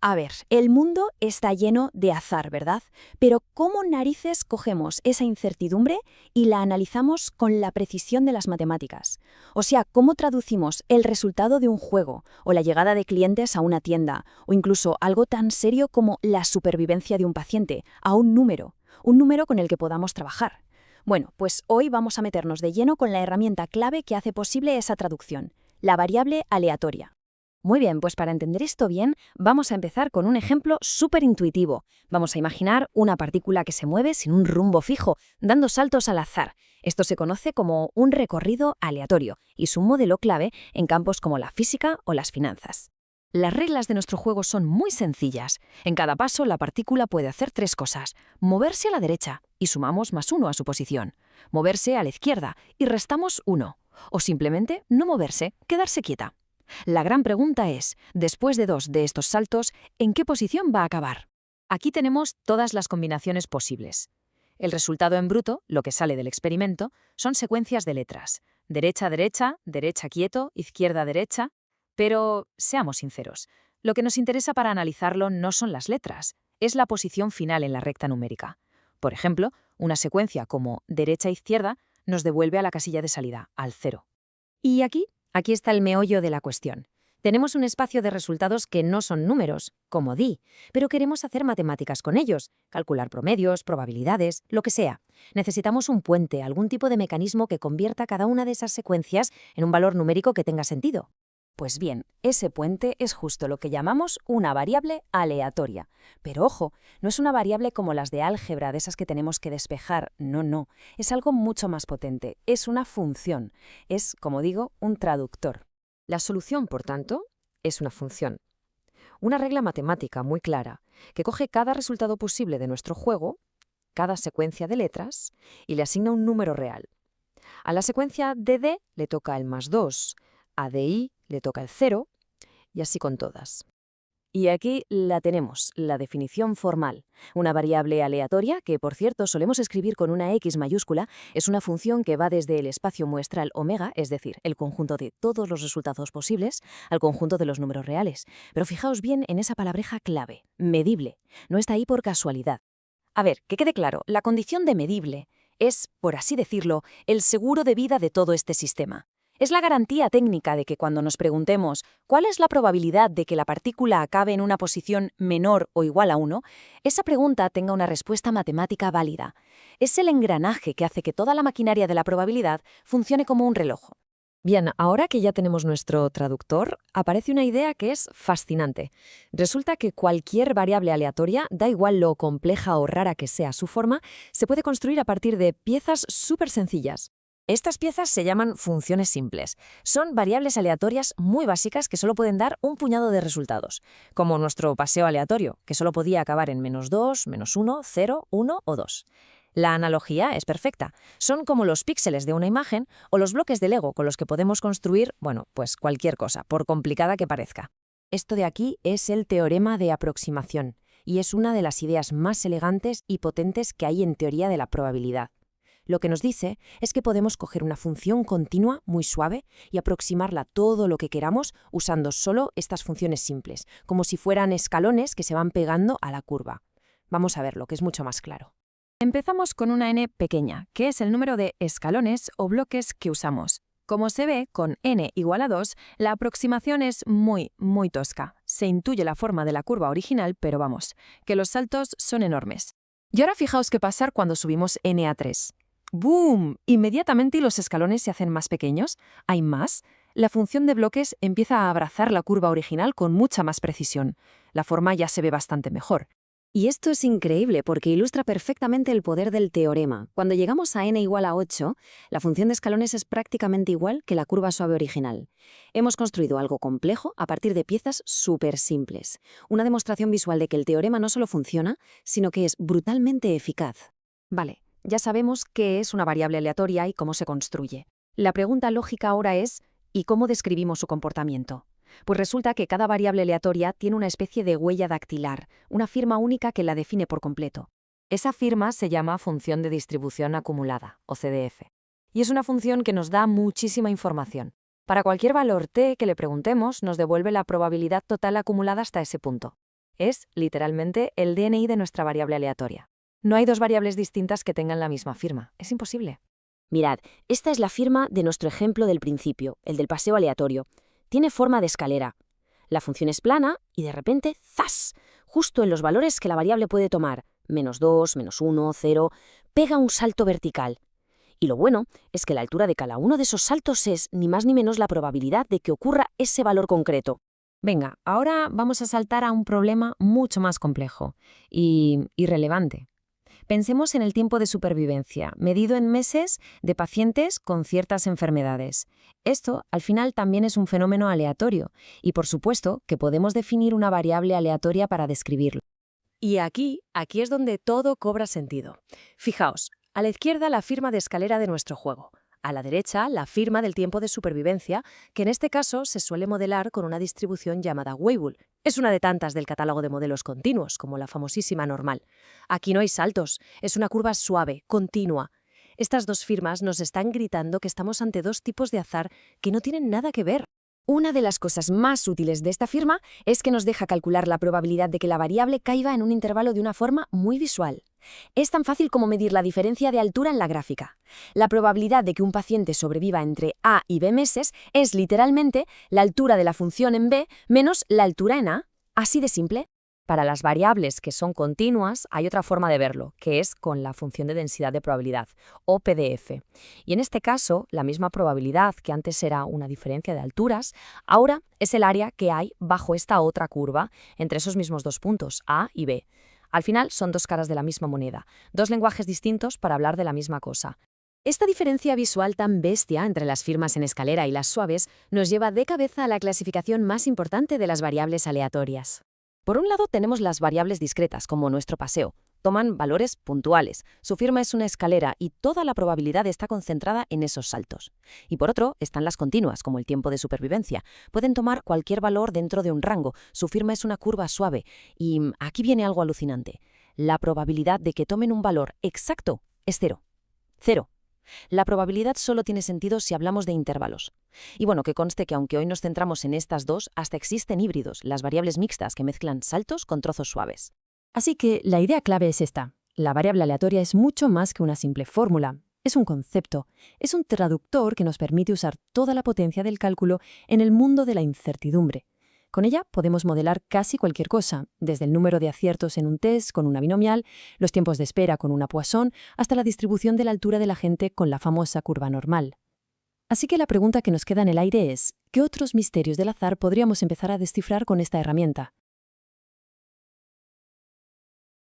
A ver, el mundo está lleno de azar, ¿verdad? Pero ¿cómo narices cogemos esa incertidumbre y la analizamos con la precisión de las matemáticas? O sea, ¿cómo traducimos el resultado de un juego o la llegada de clientes a una tienda o incluso algo tan serio como la supervivencia de un paciente a un número con el que podamos trabajar? Bueno, pues hoy vamos a meternos de lleno con la herramienta clave que hace posible esa traducción, la variable aleatoria. Muy bien, pues para entender esto bien, vamos a empezar con un ejemplo súper intuitivo. Vamos a imaginar una partícula que se mueve sin un rumbo fijo, dando saltos al azar. Esto se conoce como un recorrido aleatorio y es un modelo clave en campos como la física o las finanzas. Las reglas de nuestro juego son muy sencillas. En cada paso, la partícula puede hacer tres cosas: moverse a la derecha y sumamos +1 a su posición, moverse a la izquierda y restamos 1, o simplemente no moverse, quedarse quieta. La gran pregunta es, después de 2 de estos saltos, ¿en qué posición va a acabar? Aquí tenemos todas las combinaciones posibles. El resultado en bruto, lo que sale del experimento, son secuencias de letras. Derecha, derecha, derecha quieto, izquierda, derecha. Pero seamos sinceros, lo que nos interesa para analizarlo no son las letras, es la posición final en la recta numérica. Por ejemplo, una secuencia como derecha-izquierda nos devuelve a la casilla de salida, al 0. Y aquí está el meollo de la cuestión. Tenemos un espacio de resultados que no son números, como di, pero queremos hacer matemáticas con ellos, calcular promedios, probabilidades, lo que sea. Necesitamos un puente, algún tipo de mecanismo que convierta cada una de esas secuencias en un valor numérico que tenga sentido. Pues bien, ese puente es justo lo que llamamos una variable aleatoria. Pero ojo, no es una variable como las de álgebra, de esas que tenemos que despejar, no. Es algo mucho más potente, es una función. Es, como digo, un traductor. La solución, por tanto, es una función. Una regla matemática muy clara, que coge cada resultado posible de nuestro juego, cada secuencia de letras, y le asigna un número real. A la secuencia de D le toca el +2, a DI le toca el 0, y así con todas. Y aquí la tenemos, la definición formal. Una variable aleatoria, que por cierto solemos escribir con una X mayúscula, es una función que va desde el espacio muestral omega, es decir, el conjunto de todos los resultados posibles, al conjunto de los números reales. Pero fijaos bien en esa palabreja clave, medible. No está ahí por casualidad. A ver, que quede claro, la condición de medible es, por así decirlo, el seguro de vida de todo este sistema. Es la garantía técnica de que cuando nos preguntemos ¿cuál es la probabilidad de que la partícula acabe en una posición menor o igual a 1?, esa pregunta tenga una respuesta matemática válida. Es el engranaje que hace que toda la maquinaria de la probabilidad funcione como un reloj. Bien, ahora que ya tenemos nuestro traductor, aparece una idea que es fascinante. Resulta que cualquier variable aleatoria, da igual lo compleja o rara que sea su forma, se puede construir a partir de piezas súper sencillas. Estas piezas se llaman funciones simples. Son variables aleatorias muy básicas que solo pueden dar un puñado de resultados, como nuestro paseo aleatorio, que solo podía acabar en -2, -1, 0, 1 o 2. La analogía es perfecta. Son como los píxeles de una imagen o los bloques de Lego con los que podemos construir, pues cualquier cosa, por complicada que parezca. Esto de aquí es el teorema de aproximación, y es una de las ideas más elegantes y potentes que hay en teoría de la probabilidad. Lo que nos dice es que podemos coger una función continua muy suave y aproximarla todo lo que queramos usando solo estas funciones simples, como si fueran escalones que se van pegando a la curva. Vamos a verlo, que es mucho más claro. Empezamos con una n pequeña, que es el número de escalones o bloques que usamos. Como se ve, con n igual a 2, la aproximación es muy tosca. Se intuye la forma de la curva original, pero vamos, que los saltos son enormes. Y ahora fijaos qué pasa cuando subimos n a 3. ¡Boom! Inmediatamente los escalones se hacen más pequeños, hay más. La función de bloques empieza a abrazar la curva original con mucha más precisión. La forma ya se ve bastante mejor. Y esto es increíble porque ilustra perfectamente el poder del teorema. Cuando llegamos a n igual a 8, la función de escalones es prácticamente igual que la curva suave original. Hemos construido algo complejo a partir de piezas súper simples. Una demostración visual de que el teorema no solo funciona, sino que es brutalmente eficaz. Vale. Ya sabemos qué es una variable aleatoria y cómo se construye. La pregunta lógica ahora es, ¿y cómo describimos su comportamiento? Pues resulta que cada variable aleatoria tiene una especie de huella dactilar, una firma única que la define por completo. Esa firma se llama función de distribución acumulada, o CDF. Y es una función que nos da muchísima información. Para cualquier valor t que le preguntemos, nos devuelve la probabilidad total acumulada hasta ese punto. Es, literalmente, el DNI de nuestra variable aleatoria. No hay dos variables distintas que tengan la misma firma. Es imposible. Mirad, esta es la firma de nuestro ejemplo del principio, el del paseo aleatorio. Tiene forma de escalera. La función es plana y de repente, ¡zas!, justo en los valores que la variable puede tomar, -2, -1, 0, pega un salto vertical. Y lo bueno es que la altura de cada uno de esos saltos es ni más ni menos la probabilidad de que ocurra ese valor concreto. Venga, ahora vamos a saltar a un problema mucho más complejo y relevante. Pensemos en el tiempo de supervivencia, medido en meses de pacientes con ciertas enfermedades. Esto, al final, también es un fenómeno aleatorio y, por supuesto, que podemos definir una variable aleatoria para describirlo. Y aquí es donde todo cobra sentido. Fijaos, a la izquierda la firma de escalera de nuestro juego. A la derecha, la firma del tiempo de supervivencia, que en este caso se suele modelar con una distribución llamada Weibull. Es una de tantas del catálogo de modelos continuos, como la famosísima normal. Aquí no hay saltos, es una curva suave, continua. Estas dos firmas nos están gritando que estamos ante dos tipos de azar que no tienen nada que ver. Una de las cosas más útiles de esta firma es que nos deja calcular la probabilidad de que la variable caiga en un intervalo de una forma muy visual. Es tan fácil como medir la diferencia de altura en la gráfica. La probabilidad de que un paciente sobreviva entre A y B meses es literalmente la altura de la función en B menos la altura en A. Así de simple. Para las variables que son continuas hay otra forma de verlo, que es con la función de densidad de probabilidad, o PDF. Y en este caso, la misma probabilidad, que antes era una diferencia de alturas, ahora es el área que hay bajo esta otra curva entre esos mismos dos puntos, A y B. Al final son dos caras de la misma moneda, dos lenguajes distintos para hablar de la misma cosa. Esta diferencia visual tan bestia entre las firmas en escalera y las suaves nos lleva de cabeza a la clasificación más importante de las variables aleatorias. Por un lado tenemos las variables discretas, como nuestro paseo. Toman valores puntuales, su firma es una escalera y toda la probabilidad está concentrada en esos saltos. Y por otro están las continuas, como el tiempo de supervivencia. Pueden tomar cualquier valor dentro de un rango, su firma es una curva suave. Y aquí viene algo alucinante. La probabilidad de que tomen un valor exacto es cero. Cero. La probabilidad solo tiene sentido si hablamos de intervalos. Y bueno, que conste que aunque hoy nos centramos en estas dos, hasta existen híbridos, las variables mixtas que mezclan saltos con trozos suaves. Así que la idea clave es esta. La variable aleatoria es mucho más que una simple fórmula. Es un concepto, es un traductor que nos permite usar toda la potencia del cálculo en el mundo de la incertidumbre. Con ella podemos modelar casi cualquier cosa, desde el número de aciertos en un test con una binomial, los tiempos de espera con una Poisson, hasta la distribución de la altura de la gente con la famosa curva normal. Así que la pregunta que nos queda en el aire es, ¿qué otros misterios del azar podríamos empezar a descifrar con esta herramienta?